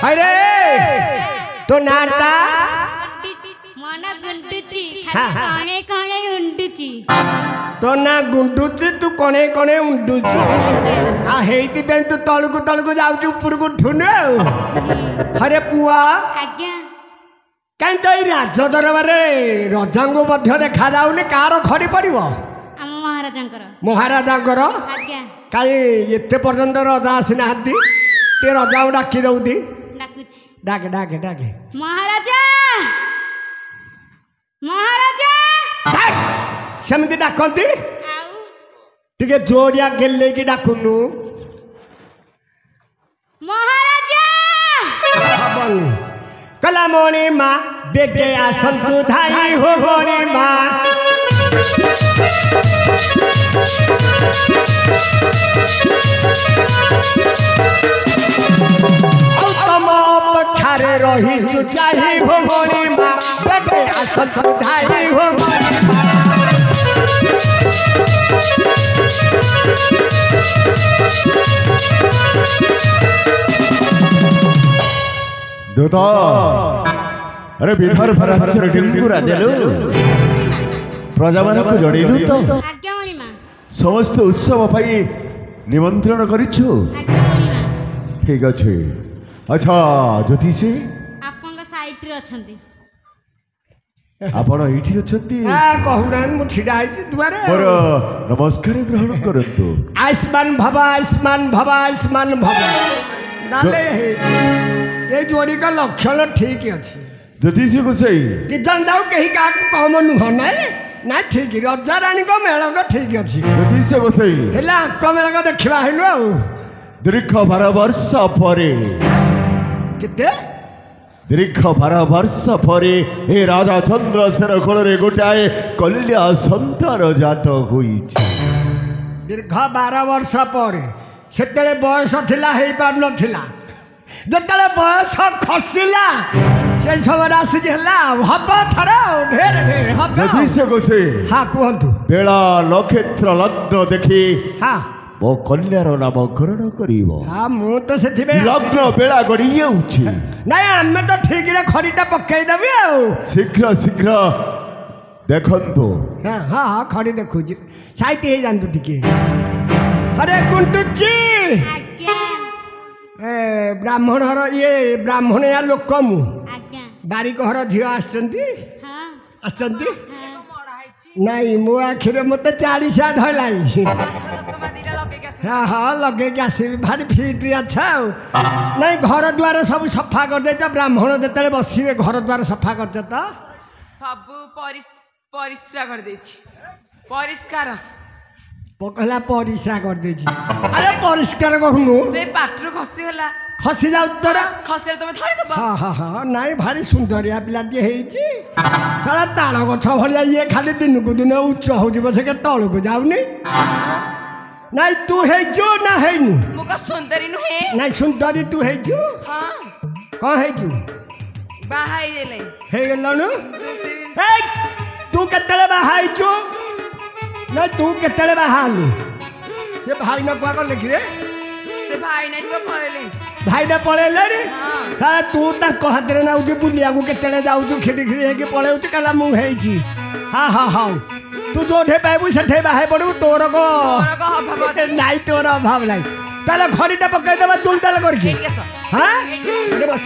अरे तो नाटा मन गुंडुची काळे काळे उंडुची तो ना गुंडुची तू कोणे कोणे उंडुची आ हेइति बेन तू तळकु जाउछु उपरकु ठुने अरे पुआ आज्ञा काई तो ई राज दरबारे रजांगो मध्य देखा जाउनी कार खड़ी पड़िबो आम महाराजांकर महाराजांकर आज्ञा काई एते पर्यंत रजा आसिना हद्दी ते रजा डाकी दउदी डाकुची डाके डाके डाके महाराजा महाराजा सेमती डाकती आउ टिके जोरिया गेले की डाकुनु महाराजा कला मोनी माँ बेगे आसंतु धाई हो मोनी माँ खारे रही चुचाही हो मोनी माँ बेगे आसंतु धाई हो मोनी माँ दूता अरे विदर्भ राज्यर डेंगू राजेलु प्रजा मान को जड़ेलु तो आज्ञा मोरी मां समस्त उत्सव पाई निमंत्रण करिछु आज्ञा मोरी मां ठीक अछि अच्छा ज्योतिषी आपन साइट रे अछंती आपण एठी अछंती कहूनान मु छिडा आइछि दुआरे मोर नमस्कार ग्रहण करंतु आयुष्मान भव आयुष्मान भव आयुष्मान भव नाले ये जोड़ी का लक्षण ठीक अच्छे ज्योतिषी को सही किजन दाऊ कहीं का कम नुह ना ना ठीक रजा रानी को मेलक ठीक अच्छे ज्योतिषी को सही हेला आक मेलक देखा हेलु आ दीर्घ 12 वर्ष परे केते दीर्घ 12 वर्ष परे ए राजा चंद्रसेन कोल रे गोटाए कल्या संतान जात होई दीर्घ 12 वर्ष पर सेतेले बयस थिला हेई पार नथिला जेतले बयस खसिला से समय आसिक हला हब थर ढेर ढेर हब ज्योतिष को से हाँ कहतु बेला नक्षत्र लग्न देखी हाँ मो कल्यार नाम ग्रहण करिवो हाँ मु तो से लग्न बेला गड़ी जाउछि नहीं आम तो ठीक रे खड़ीटा पकई देबी आ शीघ्र शीघ्र देखंतु हाँ हाँ हाँ खड़ी देखु साइट हे जानतु टिके अरे कुंटुची आज्ञा ब्राह्मण हर ये ब्राह्मण या लोक मु आज्ञा बारिक हर झील आसचंती हां आसचंती हां नहीं मो आखिरे मते 40 धलाई हाँ हाँ लगे आसबि भारी फिट अच्छा नहीं घर द्वार सब सफा कर दे ब्राह्मण जेते बसवे घर द्वार सफा कर सब परिश्रा कर देछि परिष्कार पकला परिश्रा कर दे अरे परिष्कार कहूनु से पाटरू खसी होला खसी जाऊ तोरा खसेर तमे धरि दबा हाँ हाँ हाँ नाई भारी सुंदरिया पिलाटी हेइछि साला ताल गछ भलिया ये खाली दिन को दिन उच्च हो जिवो से के तळ को जाउनी नाई तू हेइछु ना हेइनु मुका सुंदरी नुहे नाई सुंदरी तू हेइछु हां कौन हेइछु बाहाई देले हे गेलनु ए तू केतले बाहाइछु ना तू केतले बाहालु से भाई न कुआ कर लिखि रे से भाई नै तो पळेले भाई ने पळेले रे हां तू ताको हातरे ना उजी बुलिया को केतले जाउछु खिडी खिडी हे के पळेउति कला मु हेइछि हां हां हां तू जोठे पाइबु सेठे बाहे पडु तोर को अभाव नाइ तोर अभाव नाइ ताले खडीटा पकाइ देबा दुलताल करके हां अरे बस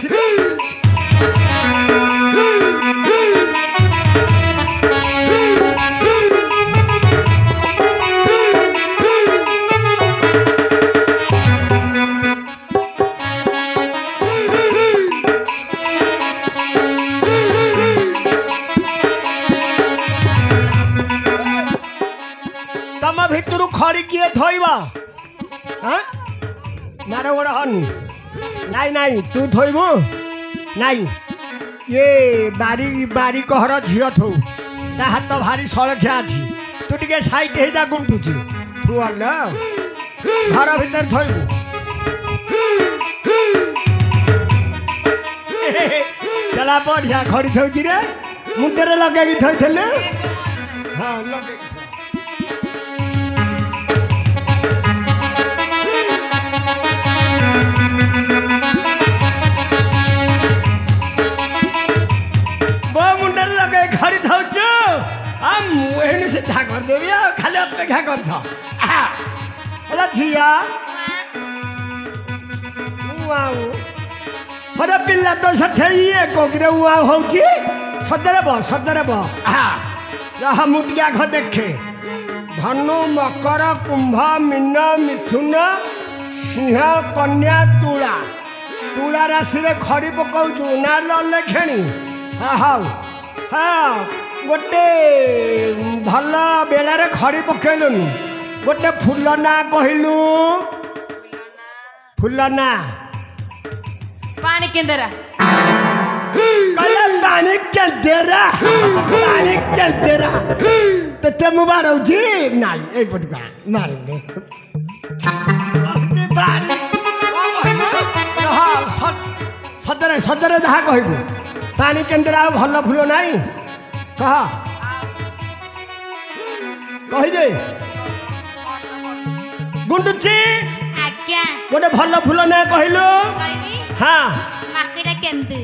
भितर खड़ी किए थोइबा हाँ मारे बड़ा हन नाई नाई तू थोइबु नाई ये बारी बारी कहर झील थो ता हाथ तो भारी सड़खिया अच्छी तू टे साइड हो जा गुंटुची तू अल घर भीतर थोइबु चला बढ़िया खड़ी थोची रे मुंडे लगे थोई हाँ लगे ଅପେକ୍ଷା କରିଥ ହେଲା ଝିଅ ଆଉ ହରେ ପିଲା ତ ସେଠି ଇଏ କୋକିରେ ଉଆ ହଉଛି ସଦରେ ବ ଯାହା ମୁଁ ଟିକେ ଆଘ ଦେଖେ ଧନୁ ମକର କୁମ୍ଭ ମୀନ ମିଥୁନ ସିଂହ କନ୍ୟା ତୁଳା ରାଶିରେ ଖଡ଼ି ପକାଉଛୁ ନା ଲେଖେଣି ହଉ ହଁ ଗୋଟେ ଭଲ ବେଳାରେ ଖଡ଼ି ପକେଇଲୁନି ଗୋଟେ ଫୁଲ ନା କହିଲୁ ଫୁଲ ନା ପାଣି କେନ୍ଦେରା ପାଣି କେନ୍ଦେରା ତତେ ମୁଁ ବାଡ଼ଉଛି ନାଇଁ ଏଇପଟେ ମାରିଲେ ସଦରେ ଯାହା କହିବୁ ପାଣି କେନ୍ଦ୍ର ଆଉ ଭଲ ଫୁଲ ନାହିଁ କହ କହିଦେ ଗୁଣ୍ଡୁଚି ଆଜ୍ଞା ଗୋଟେ ଭଲ ଫୁଲ ନା କହିଲୁ କହିବି ହଁ ମାକିଟା କେନ୍ଦୁ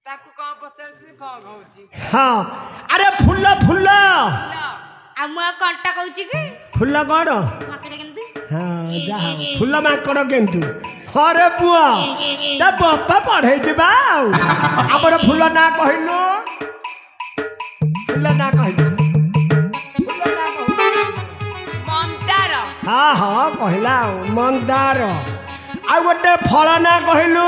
ତାକୁ କଣ ପଚାରୁଛି କଣ କହୁଛି ହଁ ଆରେ ଫୁଲ ଆଉ ମୁଁ ଆଉ କଣ୍ଟା କହୁଛି କି ଫୁଲ କଣ ମାକିଟା କେନ୍ଦୁ ହଁ ଯାହା ଫୁଲ ମାଙ୍କଡ଼ କେନ୍ତୁ ହରେ ପୁଅ ତା ବାପା ପଢ଼େଇ ଯିବା ଆଉ ଆମର ଫୁଲ ନା କହିଲୁ ଫୁଲ ନା କହିଲୁ ମନ୍ଦାର ହଁ କହିଲା ଆଉ ମନ୍ଦାର ଆଉ ଗୋଟେ ଫଳ ନା କହିଲୁ